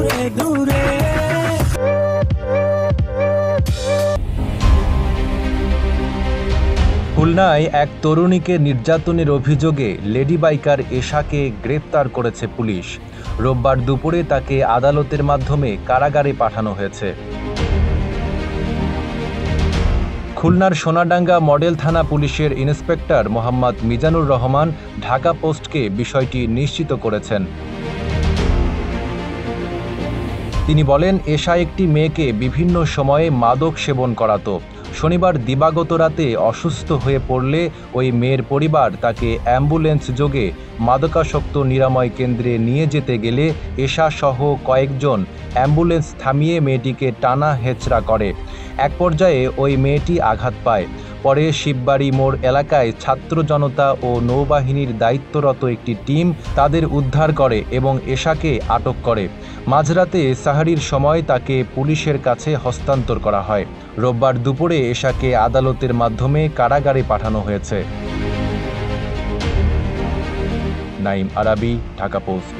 দূরে দূরে। খুলনায় এক তরুণীকে নির্যাতনের অভিযোগে লেডি বাইকার এশাকে গ্রেপ্তার করেছে পুলিশ। রোববার দুপুরে তাকে আদালতের মাধ্যমে কারাগারে পাঠানো হয়েছে। খুলনার সোনাডাঙ্গা মডেল থানা পুলিশের ইন্সপেক্টর মোহাম্মদ মিজানুর রহমান ঢাকা পোস্টকে বিষয়টি নিশ্চিত করেছেন। তিনি বলেন, এশা একটি মেয়েকে বিভিন্ন সময়ে মাদক সেবন করাতো। শনিবার দিবাগত রাতে অসুস্থ হয়ে পড়লে ওই মেয়ের পরিবার তাকে অ্যাম্বুলেন্স যোগে মাদকাসক্ত নিরাময় কেন্দ্রে নিয়ে যেতে গেলে এশা সহ কয়েকজন অ্যাম্বুলেন্স থামিয়ে মেয়েটিকে টানা হেচড়া করে। এক পর্যায়ে ওই মেয়েটি আঘাত পায়। পরে শিববাড়ি মোড় এলাকায় ছাত্র জনতা ও নৌবাহিনীর দায়িত্বরত একটি টিম তাদের উদ্ধার করে এবং এশাকে আটক করে। মাঝরাতে সাহারির সময় তাকে পুলিশের কাছে হস্তান্তর করা হয়। রোববার দুপুরে এশাকে আদালতের মাধ্যমে কারাগারে পাঠানো হয়েছে। নাইম আরাবী, ঢাকা পোস্ট।